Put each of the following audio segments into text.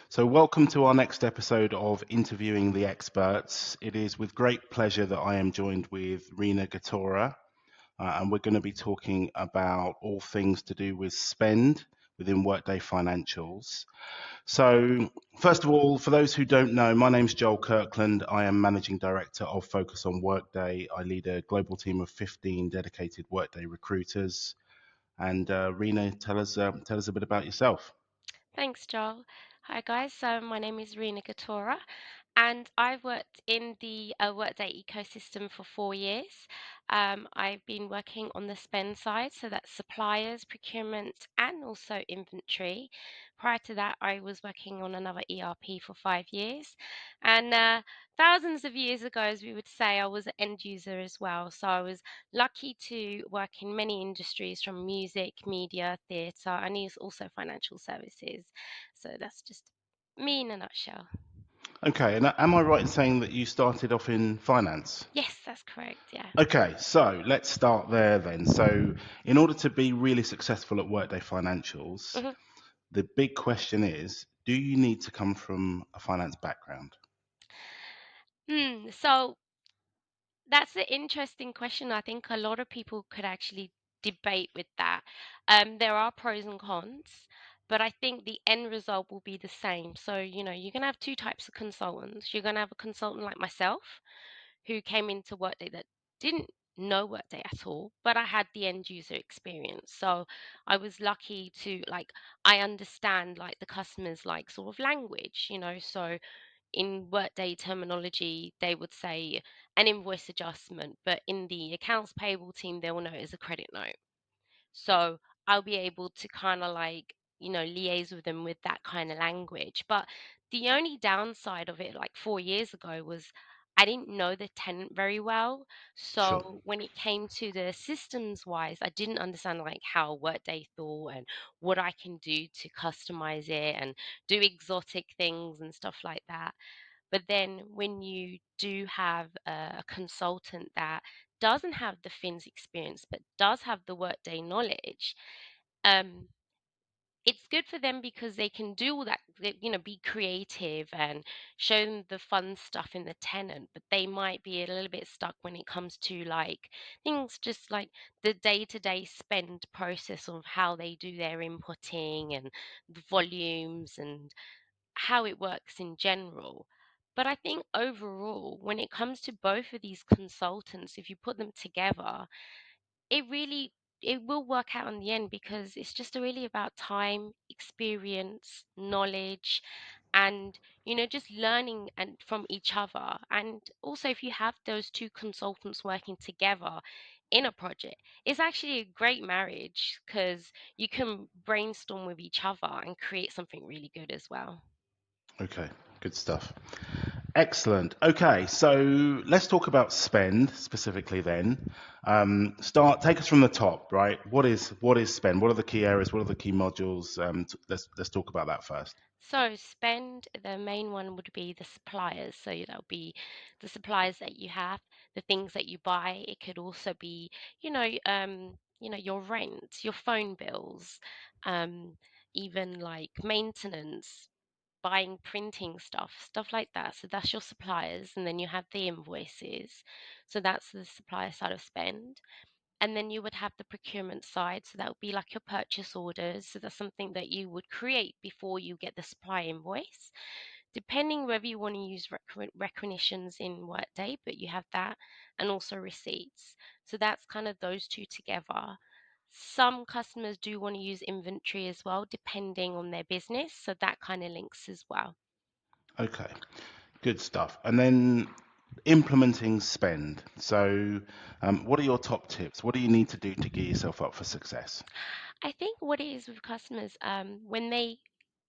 So, welcome to our next episode of Interviewing the Experts. It is with great pleasure that I am joined with Rena Ghatoaura, and we're going to be talking about all things to do with spend within Workday Financials. So, first of all, for those who don't know, my name's Joel Kirkland. I am Managing Director of Focus on Workday. I lead a global team of 15 dedicated Workday recruiters. And Rena, tell us a bit about yourself. Thanks, Joel. Hi, guys. So, my name is Rena Ghatoaura, and I've worked in the Workday ecosystem for 4 years. I've been working on the spend side, so that's suppliers, procurement, and also inventory. Prior to that, I was working on another ERP for 5 years. And thousands of years ago, as we would say, I was an end user as well. So, I was lucky to work in many industries from music, media, theatre, and also financial services. So that's just me in a nutshell. Okay, and am I right in saying that you started off in finance? Yes, that's correct. Yeah. Okay, so let's start there then. So, in order to be really successful at Workday Financials, hmm the big question is, do you need to come from a finance background? So that's an interesting question. I think a lot of people could actually debate with that. There are pros and cons, but I think the end result will be the same. So, you're going to have two types of consultants. You're going to have a consultant like myself who came into Workday that didn't know Workday at all, but I had the end user experience. So I was lucky to I understand like the customer's like sort of language. So in Workday terminology, they would say an invoice adjustment, but in the accounts payable team, they will know it as a credit note. So I'll be able to kind of liaise with them with that kind of language. But the only downside of it, like 4 years ago, was I didn't know the tenant very well. Sure. So when it came to the systems wise, I didn't understand like how Workday thought and what I can do to customize it and do exotic things and stuff like that. But then when you do have a consultant that doesn't have the Fins experience but does have the Workday knowledge, um, it's good for them because they can do all that, be creative and show them the fun stuff in the tenant, but they might be a little bit stuck when it comes to like things just like the day-to-day spend process of how they do their inputting and the volumes and how it works in general. But I think overall, when it comes to both of these consultants, if you put them together, it really it will work out in the end because it's just really about time, experience, knowledge, and just learning and from each other. And also, if you have those two consultants working together in a project, it's actually a great marriage because you can brainstorm with each other and create something really good as well. Okay, good stuff. Excellent. Okay, so let's talk about spend specifically then. Take us from the top, right? What is spend? What are the key areas? What are the key modules? Let's talk about that first. So spend, the main one would be the suppliers. So that would be the suppliers that you have, the things that you buy. It could also be, your rent, your phone bills, um, even like maintenance, buying printing stuff like that. So that's your suppliers, and then you have the invoices. So that's the supplier side of spend. And then you would have the procurement side. So that would be like your purchase orders. So that's something that you would create before you get the supply invoice, depending whether you want to use recognitions in Workday, but you have that, and also receipts. So that's kind of those two together. Some customers do want to use inventory as well, depending on their business. So that kind of links as well. Okay, good stuff. And then implementing spend. So, what are your top tips? What do you need to do to gear yourself up for success? I think what it is with customers, when they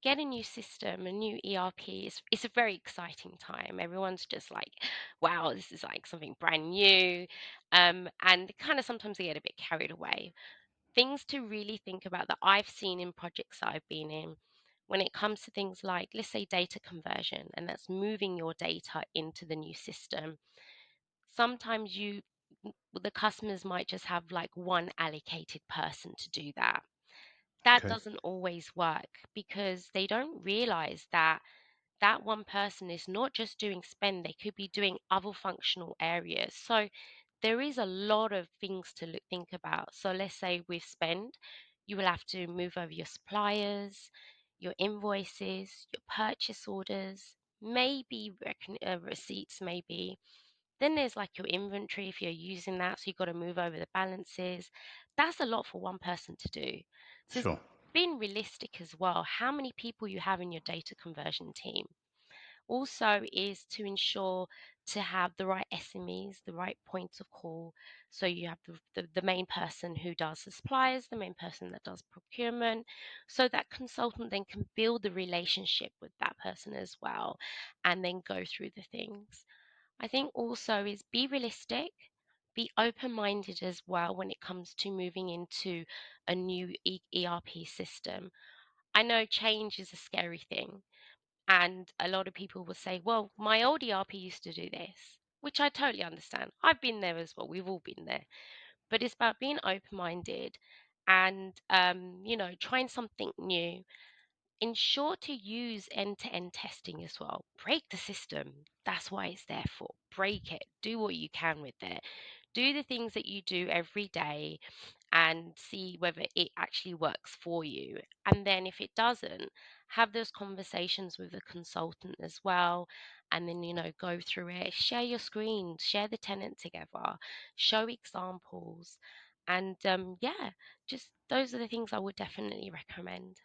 get a new system, a new ERP, it's a very exciting time. Everyone's just like, wow, this is like something brand new. And kind of sometimes they get a bit carried away. Things to really think about that I've seen in projects that I've been in when it comes to things like, let's say, data conversion, and that's moving your data into the new system. Sometimes the customers might just have like one allocated person to do that, That Okay. doesn't always work because they don't realize that that one person is not just doing spend, they could be doing other functional areas. So there is a lot of things to think about. So let's say with spend, you will have to move over your suppliers, your invoices, your purchase orders, maybe receipts, maybe. Then there's like your inventory if you're using that. So you've got to move over the balances. That's a lot for one person to do. So it's Sure. being realistic as well. How many people you have in your data conversion team? Also is to ensure to have the right SMEs, the right points of call. So you have the main person who does the suppliers, the main person that does procurement. So that consultant then can build the relationship with that person as well and then go through the things. I think also is be realistic, be open minded as well when it comes to moving into a new ERP system. I know change is a scary thing, and a lot of people will say, well, my old ERP used to do this, which I totally understand. I've been there as well. We've all been there. But it's about being open minded and, trying something new. Ensure to use end-to-end testing as well. Break the system. That's why it's there for. Break it. Do what you can with it. Do the things that you do every day and see whether it actually works for you. And then if it doesn't, have those conversations with the consultant as well. And then, go through it, share your screens, share the tenant together, show examples. And yeah, just those are the things I would definitely recommend.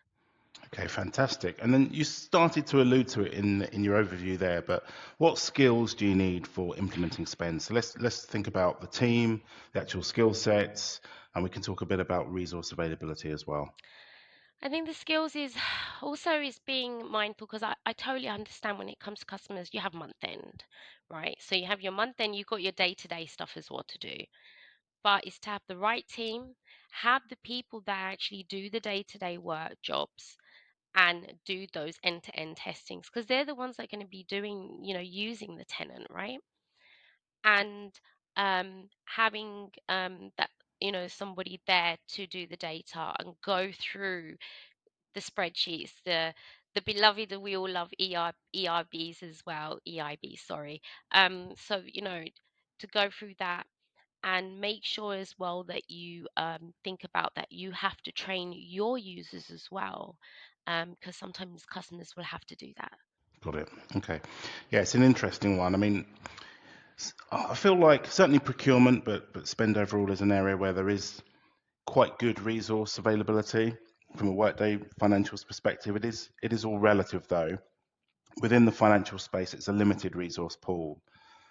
Okay, fantastic. And then you started to allude to it in your overview there, but what skills do you need for implementing spend? So let's think about the team, the actual skill sets, and we can talk a bit about resource availability as well. I think the skills is also is being mindful because I totally understand when it comes to customers, you have month end, right? So you have your month end, you've got your day-to-day stuff as well to do. But it's to have the right team, have the people that actually do the day-to-day work jobs and do those end-to-end testings because they're the ones that are going to be doing, using the tenant, right? And having that, somebody there to do the data and go through the spreadsheets, the beloved that we all love ERBs as well, EIB, sorry. So to go through that and make sure as well that you think about that you have to train your users as well, because sometimes customers will have to do that. Got it. Okay. Yeah, it's an interesting one. I mean, I feel like certainly procurement, but spend overall is an area where there is quite good resource availability from a Workday Financials perspective. It is all relative though. Within the financial space, it's a limited resource pool.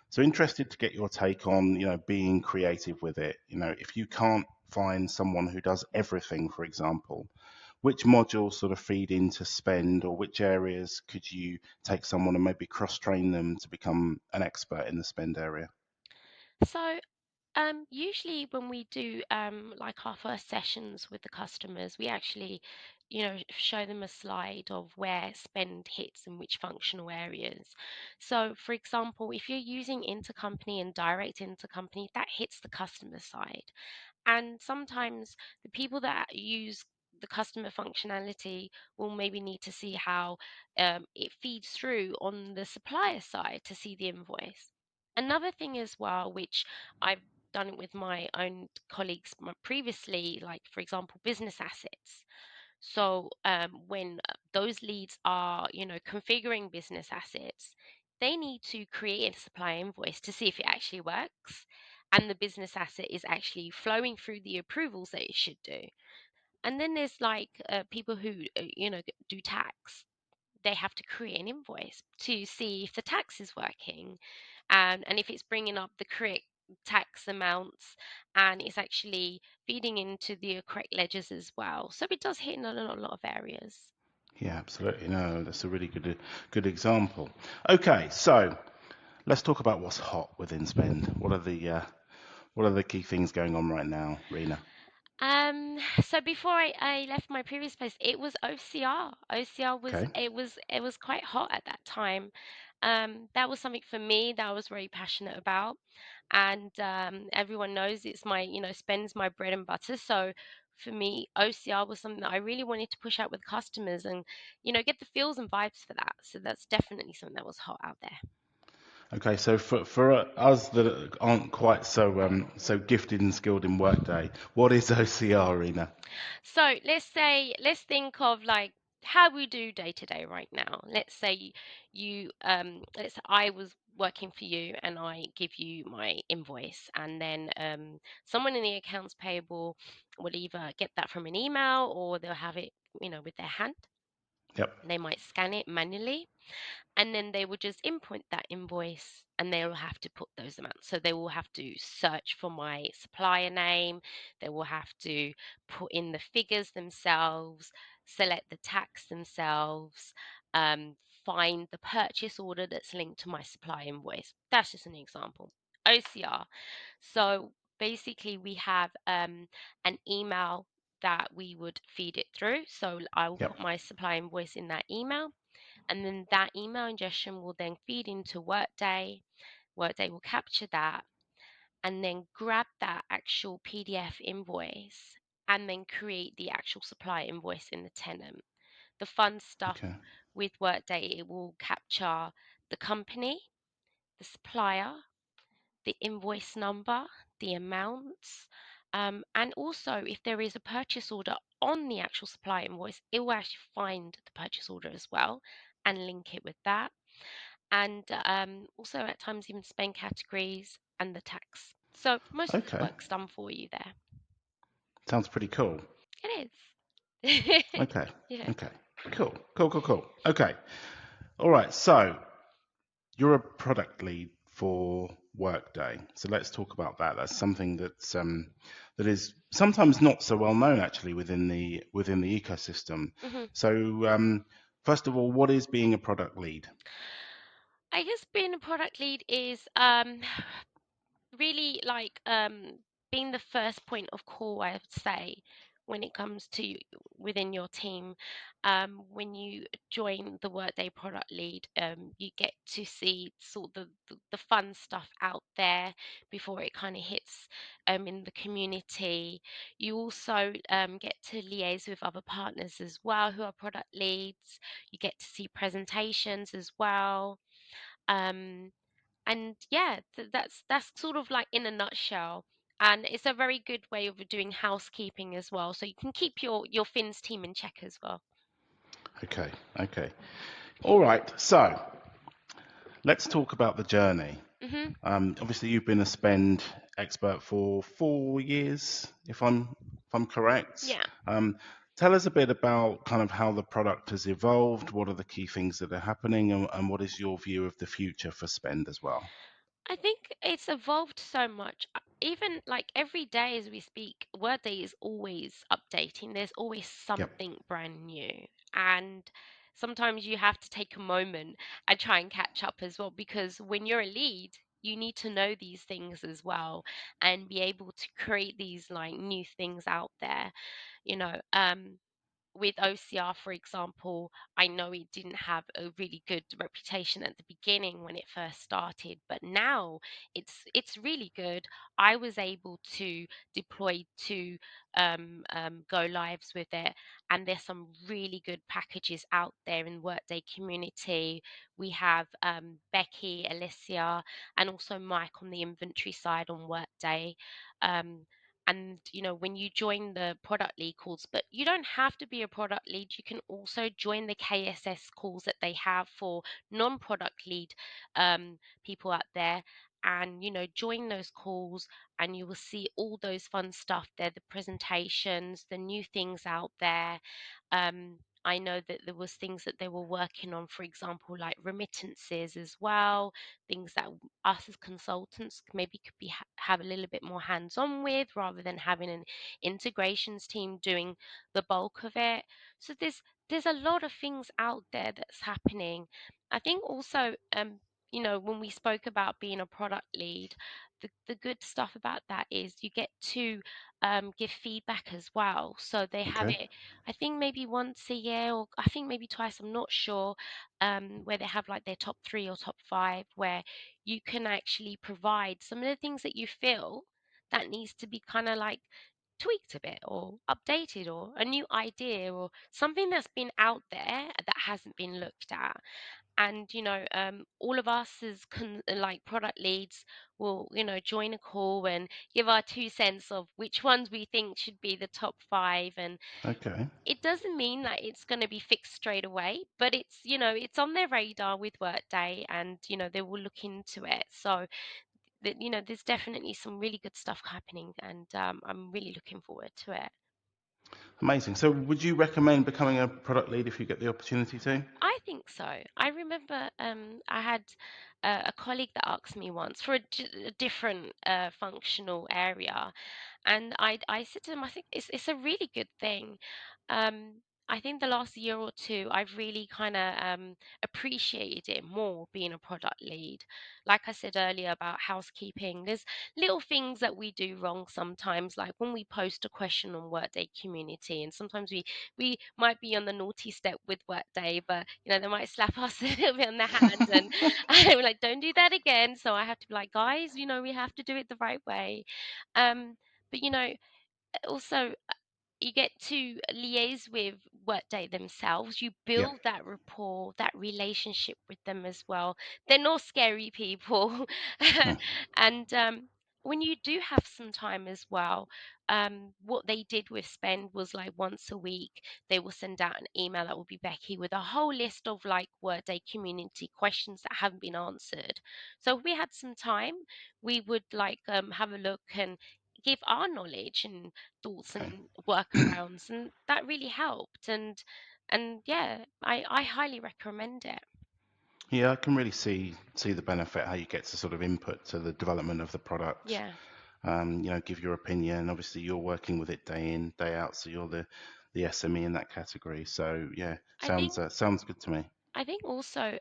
So interested to get your take on, being creative with it. If you can't find someone who does everything, for example, which modules sort of feed into spend, or which areas could you take someone and maybe cross train them to become an expert in the spend area? So usually when we do like our first sessions with the customers, we actually, show them a slide of where spend hits in which functional areas. So, for example, if you're using intercompany and direct intercompany, that hits the customer side. And sometimes the people that use the customer functionality will maybe need to see how it feeds through on the supplier side to see the invoice. Another thing as well, which I've done it with my own colleagues previously, like for example, business assets. So when those leads are, configuring business assets, they need to create a supply invoice to see if it actually works and the business asset is actually flowing through the approvals that it should do. And then there's like people who, do tax. They have to create an invoice to see if the tax is working and if it's bringing up the correct tax amounts and it's actually feeding into the correct ledgers as well. So it does hit in a lot of areas. Yeah, absolutely. No, that's a really good example. Okay, so let's talk about what's hot within spend. What are the key things going on right now, Rena? So before I left my previous place, it was OCR. OCR was Okay. it was quite hot at that time. That was something for me that I was very passionate about, and everyone knows it's my spends my bread and butter. So for me, OCR was something that I really wanted to push out with customers and, get the feels and vibes for that. So that's definitely something that was hot out there. Okay, so for us that aren't quite so gifted and skilled in Workday, what is OCR, Rena? So let's think of like how we do day to day right now. Let's say let's say I was working for you and I give you my invoice, and then someone in the accounts payable will either get that from an email or they'll have it, with their hand. Yep. They might scan it manually, and then they will just input that invoice and they will have to put those amounts. So they will have to search for my supplier name, they will have to put in the figures themselves, select the tax themselves, um, find the purchase order that's linked to my supply invoice. That's just an example. OCR. So basically, we have an email that we would feed it through. So I will Yep. put my supply invoice in that email, and then that email ingestion will then feed into Workday. Workday will capture that and then grab that actual PDF invoice and then create the actual supply invoice in the tenant. The fun stuff Okay. with Workday, it will capture the company, the supplier, the invoice number, the amounts, and also if there is a purchase order on the actual supply invoice, it will actually find the purchase order as well and link it with that. And also at times even spend categories and the tax. So most of the Okay. work's done for you there. Sounds pretty cool. It is. Okay. Yeah. Okay. Cool. Cool. Cool. Cool. Okay. All right. So you're a product lead for Workday. So let's talk about that. That's something that is sometimes not so well known actually within the ecosystem. hmm So first of all, what is being a product lead? I guess being a product lead is really like being the first point of call, I would say, when it comes to within your team. When you join the Workday product lead, you get to see sort of the fun stuff out there before it kind of hits in the community. You also get to liaise with other partners as well who are product leads. You get to see presentations as well. Um, and yeah, that's sort of like in a nutshell. And it's a very good way of doing housekeeping as well, so you can keep your fins team in check as well. Okay. Okay. All right. So let's talk about the journey. hmm Obviously, you've been a spend expert for 4 years, if I'm correct. yeah. Tell us a bit about kind of how the product has evolved. What are the key things that are happening, and what is your view of the future for spend as well? I think it's evolved so much. Even like every day as we speak, Workday is always updating. There's always Yep. something brand new. And sometimes you have to take a moment and try and catch up as well, because when you're a lead, you need to know these things as well and be able to create these like new things out there, you know. With OCR, for example, I know it didn't have a really good reputation at the beginning when it first started, but now it's really good. I was able to deploy two go lives with it, and there's some really good packages out there in Workday community. We have Becky, Alicia, and also Mike on the inventory side on Workday. Um, and when you join the product lead calls, but you don't have to be a product lead, you can also join the KSS calls that they have for non-product lead people out there, and join those calls, and you will see all those fun stuff there, the presentations, the new things out there. I know that there was things that they were working on, for example, like remittances as well, things that us as consultants maybe could be have a little bit more hands on with, rather than having an integrations team doing the bulk of it. So there's a lot of things out there that's happening. I think also when we spoke about being a product lead, the good stuff about that is you get to give feedback as well. So they have Okay. it, I think maybe once a year, or I think maybe twice, I'm not sure, where they have like their top three or top five, where you can actually provide some of the things that you feel that needs to be kind of like tweaked a bit or updated or a new idea or something that's been out there that hasn't been looked at. And all of us as like product leads will join a call and give our 2 cents of which ones we think should be the top 5. And Okay. it doesn't mean that it's going to be fixed straight away, but it's on their radar with Workday, and they will look into it. So that there's definitely some really good stuff happening, and I'm really looking forward to it. Amazing. So would you recommend becoming a product lead if you get the opportunity to? I think so. I remember I had a colleague that asked me once for a different functional area, and I said to him, I think it's a really good thing. I think the last year or two, I've really kind of appreciated it more being a product lead. Like I said earlier about housekeeping, there's little things that we do wrong sometimes, like when we post a question on Workday Community, and sometimes we might be on the naughty step with Workday, but they might slap us a little bit on the hand, and I'm like, don't do that again. So I have to be like, guys, we have to do it the right way. But also you get to liaise with Workday themselves. You Yeah. build that rapport, that relationship with them as well. They're not scary people. Hmm. And when you do have some time as well, what they did with Spend was like once a week, they will send out an email that will be Becky with a whole list of like Workday community questions that haven't been answered. So if we had some time, we would like have a look and give our knowledge and thoughts Okay. and workarounds, and that really helped. And yeah, I highly recommend it. Yeah, I can really see the benefit, how you get to sort of input to the development of the product. Yeah, Give your opinion. Obviously, you're working with it day in, day out, so you're the SME in that category. So yeah, I think sounds good to me. I think also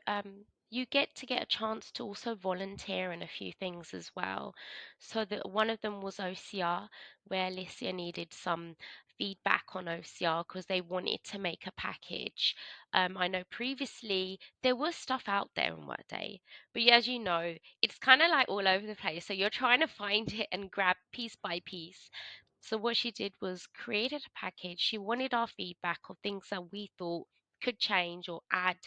you get a chance to also volunteer in a few things as well. So that one of them was OCR, where Alicia needed some feedback on OCR because they wanted to make a package. I know previously there was stuff out there on Workday, but yeah, as you know, it's kind of like all over the place. So you're trying to find it and grab piece by piece. So what she did was created a package. She wanted our feedback of things that we thought could change or add,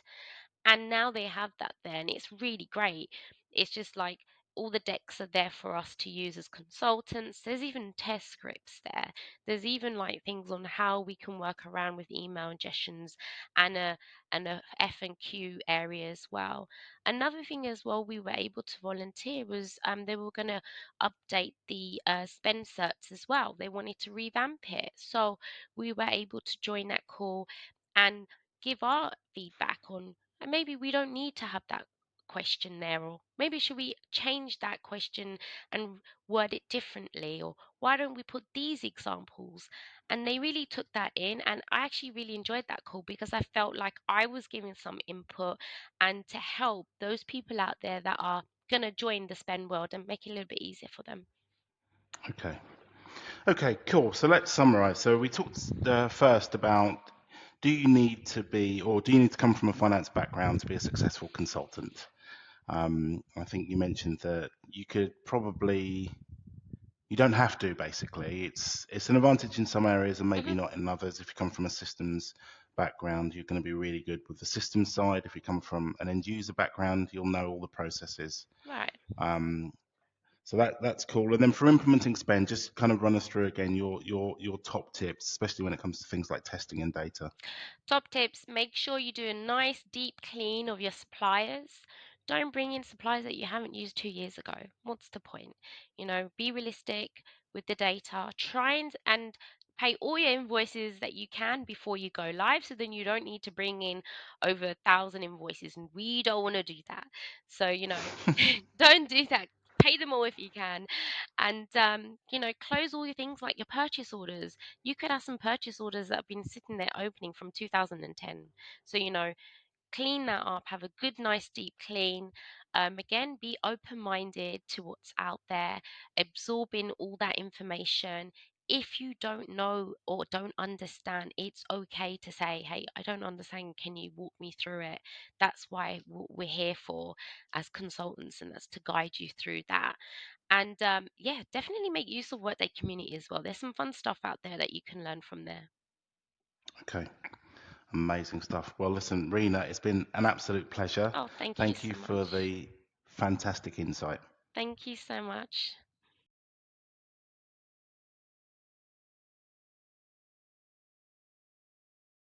and now they have that there, and it's really great. It's just like all the decks are there for us to use as consultants. There's even test scripts there. There's even like things on how we can work around with email ingestions, and a F and Q area as well. Another thing as well we were able to volunteer was they were going to update the spend certs as well. They wanted to revamp it, so we were able to join that call and give our feedback on, and maybe we don't need to have that question there, or maybe should we change that question and word it differently, or why don't we put these examples. And they really took that in, and I actually really enjoyed that call because I felt like I was giving some input and to help those people out there that are going to join the spend world and make it a little bit easier for them. Okay. Okay, cool. So let's summarize. So we talked first about, do you need to come from a finance background to be a successful consultant? I think you mentioned that you don't have to, basically. It's an advantage in some areas and maybe Hmm. not in others. If you come from a systems background, you're going to be really good with the systems side. If you come from an end user background, you'll know all the processes. Right. Um, so that's cool. And then for implementing spend, just kind of run us through again your top tips, especially when it comes to things like testing and data. Top tips: make sure you do a nice deep clean of your suppliers. Don't bring in suppliers that you haven't used 2 years ago. What's the point? Be realistic with the data. Try and pay all your invoices that you can before you go live, so then you don't need to bring in over 1,000 invoices. And we don't want to do that. So, don't do that. Pay them all if you can. And, close all your things like your purchase orders. You could have some purchase orders that have been sitting there opening from 2010. So, clean that up, have a good, nice, deep clean. Again, be open minded to what's out there, absorbing all that information, if you don't know or don't understand, it's okay to say, hey, I don't understand. Can you walk me through it? That's why we're here for as consultants, and that's to guide you through that. And yeah, definitely make use of Workday Community as well. There's some fun stuff out there that you can learn from there. Okay, amazing stuff. Well, listen, Rena, it's been an absolute pleasure. Oh, thank you Thank you so for much. the fantastic insight. Thank you so much.